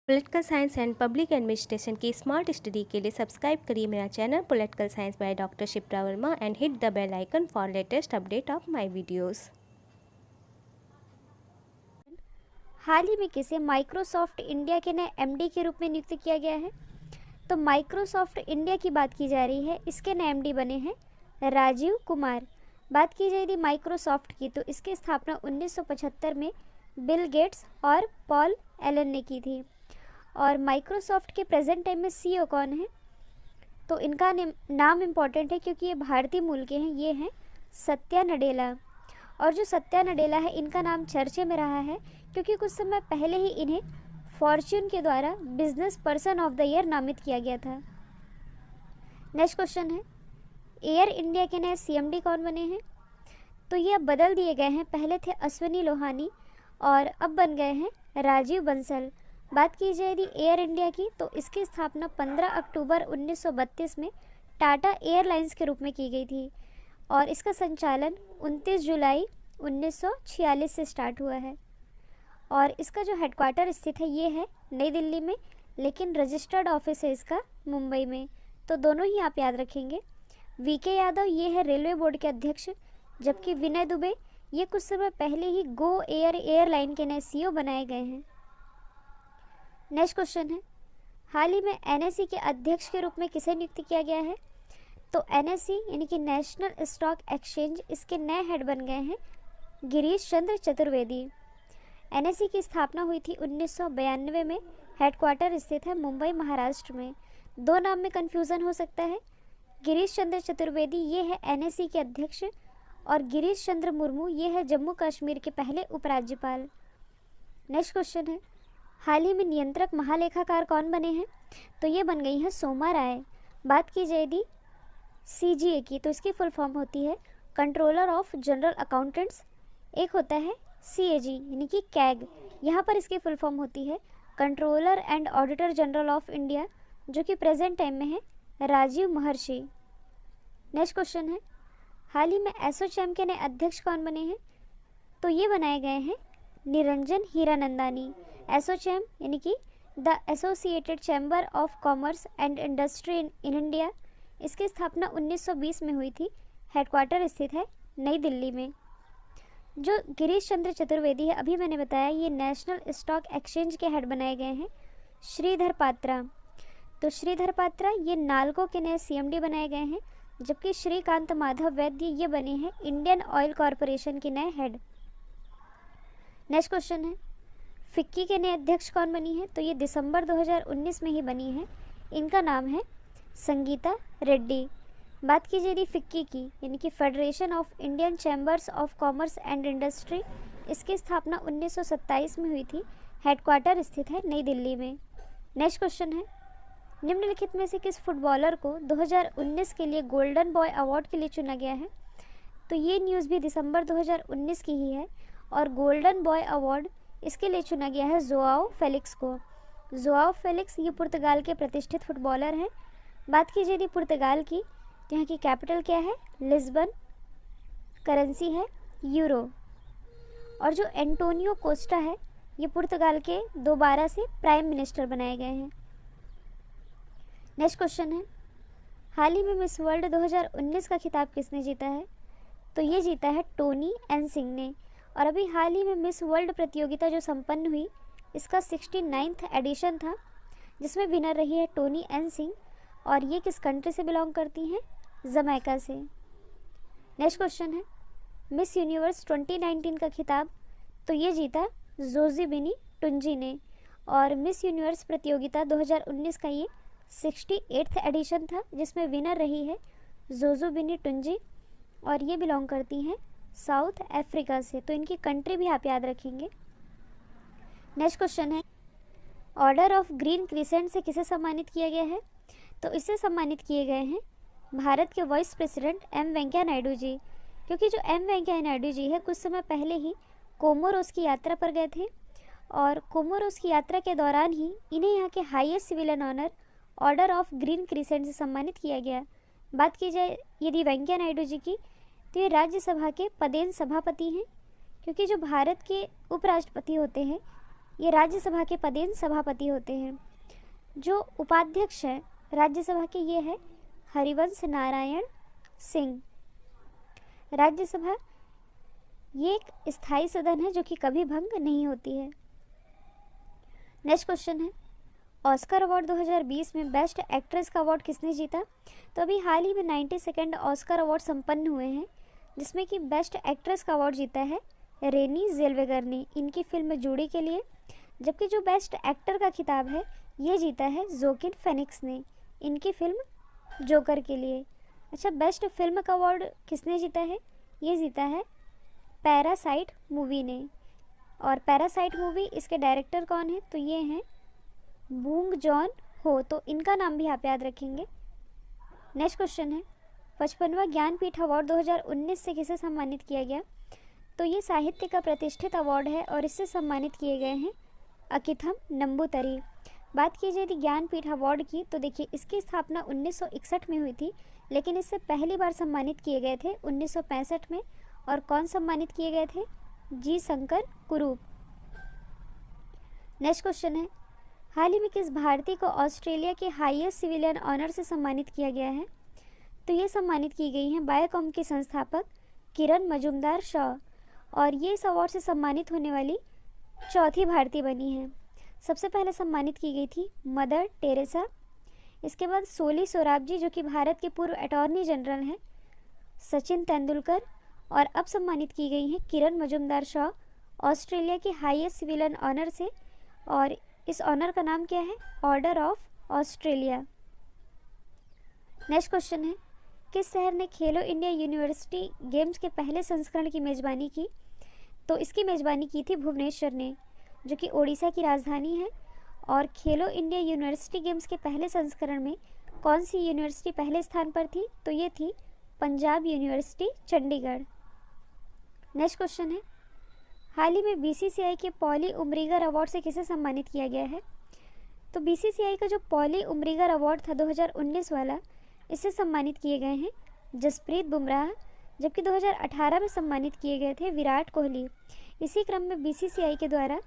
Political science and public administration की smart study के लिए सब्सक्राइब करिए मेरा channel political science by doctor Shipra Verma and hit the bell icon for latest update of my videos. हाल ही में किसे माइक्रोसॉफ्ट इंडिया के नए एमडी के रूप में नियुक्त किया गया है? तो माइक्रोसॉफ्ट इंडिया की बात की जा रही है। इसके नए एमडी बने हैं राजीव कुमार। बात की जाएगी माइक्रोसॉफ्ट की, तो इसकी स्थापना 1975 में बिल गेट्स और पॉल एलन ने की थी। और माइक्रोसॉफ्ट के प्रेजेंट टाइम में सीईओ कौन है? तो इनका नाम इम्पॉर्टेंट है क्योंकि ये भारतीय मूल के हैं। ये हैं सत्या नडेला। और जो सत्या नडेला है, इनका नाम चर्चे में रहा है क्योंकि कुछ समय पहले ही इन्हें फॉर्च्यून के द्वारा business person of the year नामित किया गया था। नेक्स्ट क्वेश्चन है, एयर इंडिया के नए सीएमडी कौन बने हैं? तो ये अब बदल दिए गए हैं। पहले थे अश्विनी लोहानी और अब बन गए हैं राजीव बंसल। बात की जाएगी एयर इंडिया की, तो इसकी स्थापना 15 अक्टूबर 1932 में टाटा एयरलाइंस के रूप में की गई थी और इसका संचालन 29 जुलाई 1946 से स्टार्ट हुआ है। और इसका जो हेडक्वार्टर स्थित है ये है नई दिल्ली में, लेकिन रजिस्टर्ड ऑफिस है इसका मुंबई में। तो दोनों ही आप याद रखेंगे। वीके यादव ये है रेलवे बोर्ड के अध्यक्ष, जबकि विनय दुबे ये कुछ समय पहले ही गो एयर एयरलाइन के नए सीईओ बनाए गए हैं। नेक्स्ट क्वेश्चन है, हाल ही में एनएसई के अध्यक्ष के रूप में किसे नियुक्त किया गया है? तो एनएसई यानी कि नेशनल स्टॉक एक्सचेंज, इसके नए हेड बन गए हैं गिरीश चंद्र चतुर्वेदी। एनएसई की स्थापना हुई थी 1992 में। हेडक्वार्टर स्थित है मुंबई महाराष्ट्र में। दो नाम में कन्फ्यूज़न हो सकता है। गिरीश चंद्र चतुर्वेदी ये है एनएसई के अध्यक्ष और गिरीश चंद्र मुर्मू ये है जम्मू कश्मीर के पहले उपराज्यपाल। नेक्स्ट क्वेश्चन है, हाल ही में नियंत्रक महालेखाकार कौन बने हैं? तो ये बन गई हैं सोमा राय। बात की जाएगी सीजीए की, तो इसकी फुल फॉर्म होती है कंट्रोलर ऑफ जनरल अकाउंटेंट्स। एक होता है सीएजी यानी कि कैग, यहाँ पर इसकी फुल फॉर्म होती है controller and auditor general of India, जो कि प्रेजेंट टाइम में है राजीव महर्षि। नेक्स्ट क्वेश्चन है, हाल ही में एसोचैम के नए अध्यक्ष कौन बने हैं? तो ये बनाए गए हैं निरंजन हीरानंदानी। एसोचैम यानी कि the associated chamber of commerce and industry in India, इसकी स्थापना 1920 में हुई थी। हेडक्वार्टर स्थित है नई दिल्ली में। जो गिरीश चंद्र चतुर्वेदी है, अभी मैंने बताया, ये नेशनल स्टॉक एक्सचेंज के हेड बनाए गए हैं श्रीधर पात्रा। तो श्रीधर पात्रा ये नाल्को के नए सीएमडी बनाए गए हैं, जबकि श्रीकांत माधव वैद्य ये बने हैं इंडियन ऑयल कॉरपोरेशन के नए हेड। नेक्स्ट क्वेश्चन है, फिक्की के नए अध्यक्ष कौन बनी है? तो ये दिसंबर 2019 में ही बनी है। इनका नाम है संगीता रेड्डी। बात की जाएगी फिक्की की, यानी कि federation of Indian chambers of commerce and industry, इसकी स्थापना 1927 में हुई थी। हेडक्वार्टर स्थित है नई दिल्ली में। नेक्स्ट क्वेश्चन है, निम्नलिखित में से किस फुटबॉलर को 2019 के लिए गोल्डन बॉय अवार्ड के लिए चुना गया है? तो ये न्यूज़ भी दिसंबर 2019 की ही है और गोल्डन बॉय अवार्ड इसके लिए चुना गया है जोआओ फेलिक्स को। जोआओ फेलिक्स ये पुर्तगाल के प्रतिष्ठित फुटबॉलर हैं। बात की जाए पुर्तगाल की, तो यहाँ की कैपिटल क्या है? लिस्बन। करेंसी है यूरो। और जो एंटोनियो कोस्टा है, ये पुर्तगाल के दोबारा से प्राइम मिनिस्टर बनाए गए हैं। नेक्स्ट क्वेश्चन है, हाल ही में मिस वर्ल्ड 2019 का खिताब किसने जीता है? तो ये जीता है टोनी एन सिंह ने। और अभी हाल ही में मिस वर्ल्ड प्रतियोगिता जो संपन्न हुई, इसका 69वां एडिशन था, जिसमें विनर रही है टोनी एन सिंह। और ये किस कंट्री से बिलोंग करती हैं? जमैका से। नेक्स्ट क्वेश्चन है, मिस यूनिवर्स 2019 का खिताब, तो ये जीता जोजीबिनी टुंजी ने। और मिस यूनिवर्स प्रतियोगिता 2019 का ये 68वां एडिशन था, जिसमें विनर रही है जोजोबिनी टुंजी और ये बिलोंग करती हैं साउथ अफ्रीका से। तो इनकी कंट्री भी आप याद रखेंगे। नेक्स्ट क्वेश्चन है, ऑर्डर ऑफ ग्रीन क्रिसेंट से किसे सम्मानित किया गया है? तो इससे सम्मानित किए गए हैं भारत के vice president M Venkaiah Naidu ji, क्योंकि जो एम वेंकैया नायडू जी है कुछ समय पहले ही कोमोरोस की यात्रा पर गए थे और कोमोरोस की यात्रा के दौरान ही इन्हें यहाँ के highest civilian honour Order of Green Crescent से सम्मानित किया गया। बात की जाए यदि वेंकैया नायडू जी की, तो ये राज्यसभा के पदेन सभापति हैं, क्योंकि जो भारत के उपराष्ट्रपति होते हैं ये राज्यसभा के पदेन सभापति होते हैं। जो उपाध्यक्ष है राज्यसभा के ये है हरिवंश नारायण सिंह। राज्यसभा ये एक स्थायी सदन है जो कि कभी भंग नहीं होती है। नेक्स्ट क्वेश्चन है, ऑस्कर अवार्ड 2020 में बेस्ट एक्ट्रेस का अवार्ड किसने जीता? तो अभी हाल ही में 92nd ऑस्कर अवार्ड संपन्न हुए हैं, जिसमें कि बेस्ट एक्ट्रेस का अवार्ड जीता है रेनी जेल्वेगर ने इनकी फिल्म जूडी के लिए, जबकि जो बेस्ट एक्टर का खिताब है ये जीता है जोकिन फेनिक्स ने इनकी फिल्म जोकर के लिए। अच्छा, बेस्ट फिल्म का अवार्ड किसने जीता है? ये जीता है पैरासाइट मूवी ने। और पैरासाइट मूवी इसके डायरेक्टर कौन है? तो ये हैं बूंग जॉन हो, तो इनका नाम भी आप याद रखेंगे। नेक्स्ट क्वेश्चन है, 55वां ज्ञानपीठ अवार्ड 2019 से किसे सम्मानित किया गया? तो ये साहित्य का प्रतिष्ठित अवार्ड है और इससे सम्मानित किए गए हैं अकिथम नंबूतरी। बात की जाए ज्ञानपीठ अवार्ड की, तो देखिए इसकी स्थापना 1961 में हुई थी, लेकिन इससे पहली बार सम्मानित किए गए थे 1965 में। और कौन सम्मानित किए गए थे? जी शंकर कुरूप। नेक्स्ट क्वेश्चन है, हाल ही में किस भारतीय को ऑस्ट्रेलिया के हाईएस्ट सिविलियन ऑनर से सम्मानित किया गया है? तो ये सम्मानित की गई हैं बायोकॉम के संस्थापक किरण मजूमदार शॉ, और ये इस अवार्ड से सम्मानित होने वाली चौथी भारतीय बनी है। सबसे पहले सम्मानित की गई थी मदर टेरेसा, इसके बाद सोली सोराबजी जो कि भारत के पूर्व अटॉर्नी जनरल हैं, सचिन तेंदुलकर, और अब सम्मानित की गई हैं किरण मजूमदार शॉ ऑस्ट्रेलिया के हाईएस्ट सिविलियन ऑनर से, और इस ऑनर का नाम क्या है? Order of Australia. Next question है, किस शहर ने खेलो इंडिया यूनिवर्सिटी गेम्स के पहले संस्करण की मेज़बानी की? तो इसकी मेज़बानी की थी भुवनेश्वर ने, जो कि ओडिशा की राजधानी है। और खेलो इंडिया यूनिवर्सिटी गेम्स के पहले संस्करण में कौन सी यूनिवर्सिटी पहले स्थान पर थी? तो ये थी Punjab university Chandigarh. Next question है, हाल ही में बीसीसीआई के पॉली उमरीगर अवार्ड से किसे सम्मानित किया गया है? तो बीसीसीआई का जो पॉली उमरीगर अवार्ड था 2019 वाला, इससे सम्मानित किए गए हैं जसप्रीत बुमराह, जबकि 2018 में सम्मानित किए गए थे विराट कोहली। इसी क्रम में बीसीसीआई के द्वारा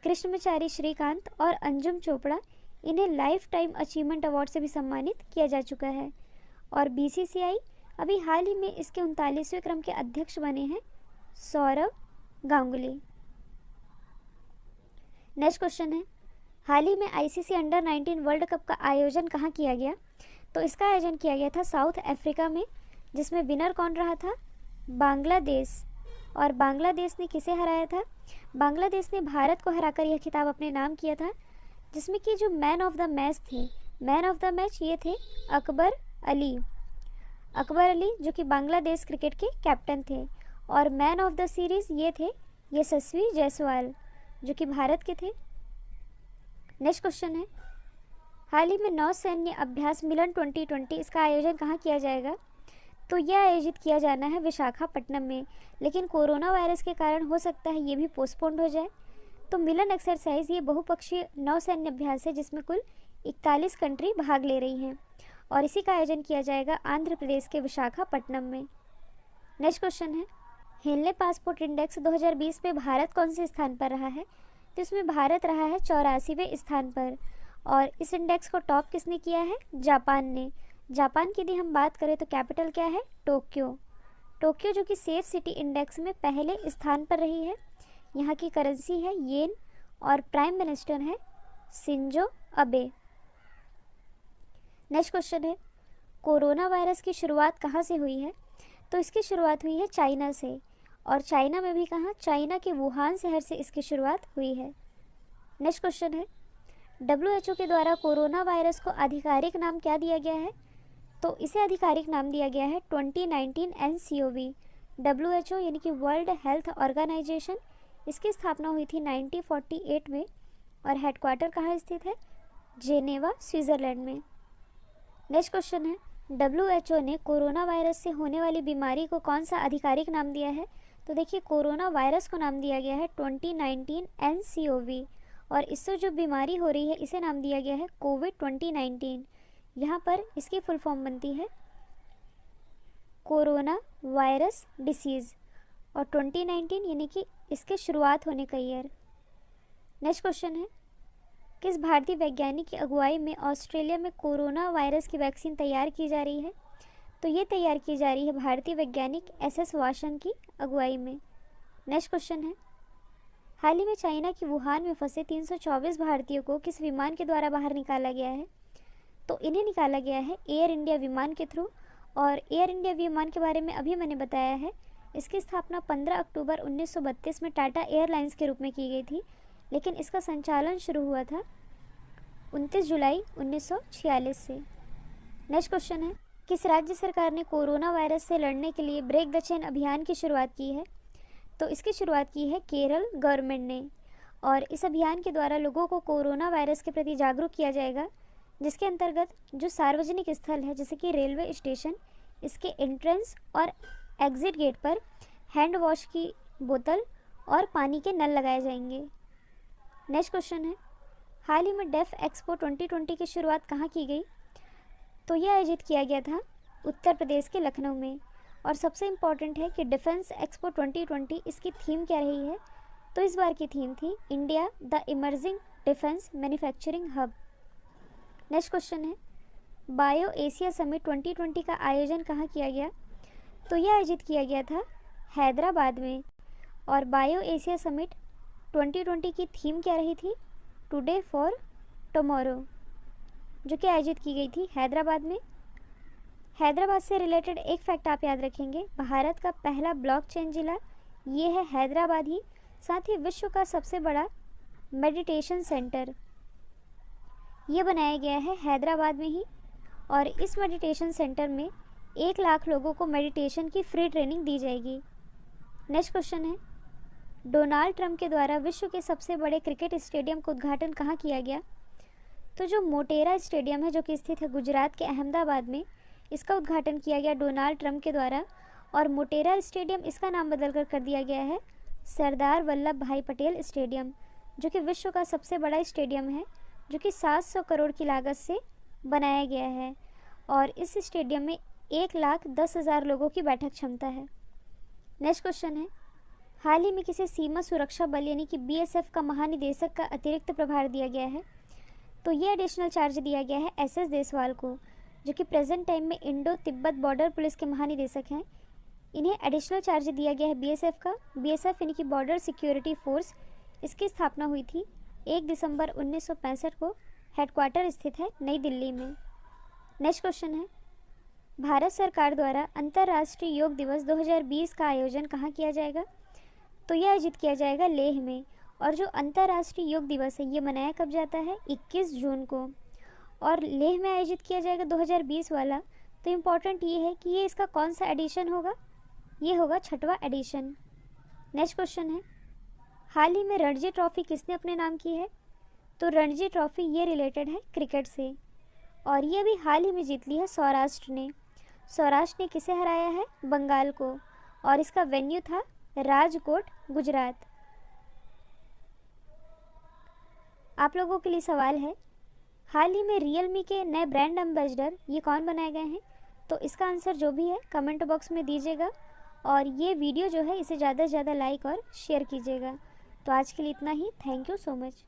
कृष्णमचारी श्रीकांत और अंजुम चोपड़ा, इन्हें लाइफ टाइम अचीवमेंट अवार्ड से भी सम्मानित किया जा चुका है। और बीसीसीआई अभी हाल ही में इसके 39वें क्रम के अध्यक्ष बने हैं सौरव गांगुली। नेक्स्ट क्वेश्चन है, हाल ही में आईसीसी अंडर 19 वर्ल्ड कप का आयोजन कहाँ किया गया? तो इसका आयोजन किया गया था साउथ अफ्रीका में, जिसमें विनर कौन रहा था? बांग्लादेश। और बांग्लादेश ने किसे हराया था? बांग्लादेश ने भारत को हराकर यह खिताब अपने नाम किया था, जिसमें कि जो मैन ऑफ द मैच थे, मैन ऑफ द मैच ये थे अकबर अली। अकबर अली जो कि बांग्लादेश क्रिकेट के कैप्टन थे। और मैन ऑफ द सीरीज़ ये थे यशस्वी जायसवाल जो कि भारत के थे। नेक्स्ट क्वेश्चन है, हाल ही में नौसैन्य अभ्यास मिलन 2020 इसका आयोजन कहाँ किया जाएगा? तो यह आयोजित किया जाना है विशाखापट्टनम में, लेकिन कोरोना वायरस के कारण हो सकता है ये भी पोस्टपोन्ड हो जाए। तो मिलन एक्सरसाइज ये बहुपक्षीय नौसैन्य अभ्यास है जिसमें कुल 41 कंट्री भाग ले रही हैं, और इसी का आयोजन किया जाएगा आंध्र प्रदेश के विशाखापट्टनम में। नेक्स्ट क्वेश्चन है, हेनले पासपोर्ट इंडेक्स 2020 में भारत कौन से स्थान पर रहा है? तो इसमें भारत रहा है 84वें स्थान पर। और इस इंडेक्स को टॉप किसने किया है? जापान ने। जापान की यदि हम बात करें तो कैपिटल क्या है? टोक्यो। टोक्यो जो कि सेफ सिटी इंडेक्स में पहले स्थान पर रही है। यहाँ की करेंसी है येन और प्राइम मिनिस्टर है शिंजो अबे। नेक्स्ट क्वेश्चन है, कोरोना वायरस की शुरुआत कहाँ से हुई है? तो इसकी शुरुआत हुई है चाइना से, और चाइना में भी कहाँ? चाइना के वुहान शहर से इसकी शुरुआत हुई है। नेक्स्ट क्वेश्चन है, WHO के द्वारा कोरोना वायरस को आधिकारिक नाम क्या दिया गया है? तो इसे आधिकारिक नाम दिया गया है 2019 NCOV। WHO यानी कि वर्ल्ड हेल्थ ऑर्गेनाइजेशन, इसकी स्थापना हुई थी 1948 में, और हेडक्वार्टर कहाँ स्थित है? जेनेवा स्विट्ज़रलैंड में। नेक्स्ट क्वेश्चन है, WHO ने कोरोना वायरस से होने वाली बीमारी को कौन सा आधिकारिक नाम दिया है? तो देखिए कोरोना वायरस को नाम दिया गया है 2019 NCOV, और इससे जो बीमारी हो रही है इसे नाम दिया गया है कोविड-19। यहाँ पर इसकी फुल फॉर्म बनती है कोरोना वायरस डिसीज़, और 2019 यानी कि इसके शुरुआत होने का ईयर। नेक्स्ट क्वेश्चन है, किस भारतीय वैज्ञानिक की अगुवाई में ऑस्ट्रेलिया में कोरोना वायरस की वैक्सीन तैयार की जा रही है? तो ये तैयार की जा रही है भारतीय वैज्ञानिक एस वाशन की अगुवाई में। नेक्स्ट क्वेश्चन है, हाल ही में चाइना की वुहान में फंसे 324 भारतीयों को किस विमान के द्वारा बाहर निकाला गया है? तो इन्हें निकाला गया है एयर इंडिया विमान के थ्रू। और एयर इंडिया विमान के बारे में अभी मैंने बताया है, इसकी स्थापना 15 अक्टूबर 1932 में टाटा एयरलाइंस के रूप में की गई थी, लेकिन इसका संचालन शुरू हुआ था 29 जुलाई 1946 से। नेक्स्ट क्वेश्चन है, किस राज्य सरकार ने कोरोना वायरस से लड़ने के लिए ब्रेक द चेन अभियान की शुरुआत की है? तो इसकी शुरुआत की है केरल गवर्नमेंट ने। और इस अभियान के द्वारा लोगों को कोरोना वायरस के प्रति जागरूक किया जाएगा, जिसके अंतर्गत जो सार्वजनिक स्थल है जैसे कि रेलवे स्टेशन, इसके एंट्रेंस और एग्जिट गेट पर हैंड वॉश की बोतल और पानी के नल लगाए जाएंगे। नेक्स्ट क्वेश्चन है, हाल ही में डेफ एक्सपो 2020 की शुरुआत कहाँ की गई? तो यह आयोजित किया गया था उत्तर प्रदेश के लखनऊ में। और सबसे इम्पॉर्टेंट है कि डिफेंस एक्सपो 2020 इसकी थीम क्या रही है? तो इस बार की थीम थी India the emerging defence manufacturing hub. Next question है, बायो एशिया समिट 2020 का आयोजन कहाँ किया गया? तो यह आयोजित किया गया था हैदराबाद में। और बायो एशिया समिट 2020 की थीम क्या रही थी? टुडे फॉर टुमारो, जो कि आयोजित की गई थी हैदराबाद में। हैदराबाद से रिलेटेड एक फैक्ट आप याद रखेंगे, भारत का पहला ब्लॉकचेन जिला ये है हैदराबाद ही, साथ ही विश्व का सबसे बड़ा मेडिटेशन सेंटर ये बनाया गया है हैदराबाद में ही। और इस मेडिटेशन सेंटर में 1 लाख लोगों को मेडिटेशन की फ्री ट्रेनिंग दी जाएगी। नेक्स्ट क्वेश्चन है, डोनाल्ड ट्रंप के द्वारा विश्व के सबसे बड़े क्रिकेट स्टेडियम का उद्घाटन कहाँ किया गया? तो जो मोटेरा स्टेडियम है जो कि स्थित है गुजरात के अहमदाबाद में, इसका उद्घाटन किया गया डोनाल्ड ट्रंप के द्वारा। और मोटेरा स्टेडियम इसका नाम बदलकर कर दिया गया है सरदार वल्लभ भाई पटेल स्टेडियम, जो कि विश्व का सबसे बड़ा स्टेडियम है, जो कि 700 करोड़ की लागत से बनाया गया है। और इस स्टेडियम में 1,10,000 लोगों की बैठक क्षमता है। नेक्स्ट क्वेश्चन है, हाल ही में किसे सीमा सुरक्षा बल यानी कि BSF का महानिदेशक का अतिरिक्त प्रभार दिया गया है? तो ये एडिशनल चार्ज दिया गया है SS देसवाल को, जो कि प्रेजेंट टाइम में इंडो तिब्बत बॉर्डर पुलिस के महानिदेशक हैं। इन्हें एडिशनल चार्ज दिया गया है BSF का। BSF यानी कि बॉर्डर सिक्योरिटी फोर्स, इसकी स्थापना हुई थी 1 दिसंबर 1965 को। हेडक्वार्टर स्थित है नई दिल्ली में। नेक्स्ट क्वेश्चन है, भारत सरकार द्वारा अंतर्राष्ट्रीय योग दिवस 2020 का आयोजन कहाँ किया जाएगा? तो यह आयोजित किया जाएगा लेह में। और जो अंतर्राष्ट्रीय योग दिवस है ये मनाया कब जाता है? 21 जून को। और लेह में आयोजित किया जाएगा 2020 वाला। तो इम्पॉर्टेंट ये है कि ये इसका कौन सा एडिशन होगा? ये होगा 6वां एडिशन। नेक्स्ट क्वेश्चन है, हाल ही में रणजी ट्रॉफी किसने अपने नाम की है? तो रणजी ट्रॉफी ये रिलेटेड है क्रिकेट से, और ये भी हाल ही में जीत ली है सौराष्ट्र ने। सौराष्ट्र ने किसे हराया है? बंगाल को। और इसका वेन्यू था राजकोट, गुजरात। आप लोगों के लिए सवाल है, हाल ही में रियलमी के नए ब्रांड एम्बेसडर ये कौन बनाए गए हैं? तो इसका आंसर जो भी है कमेंट बॉक्स में दीजिएगा। और ये वीडियो जो है इसे ज़्यादा से ज़्यादा लाइक और शेयर कीजिएगा। तो आज के लिए इतना ही। Thank you so much.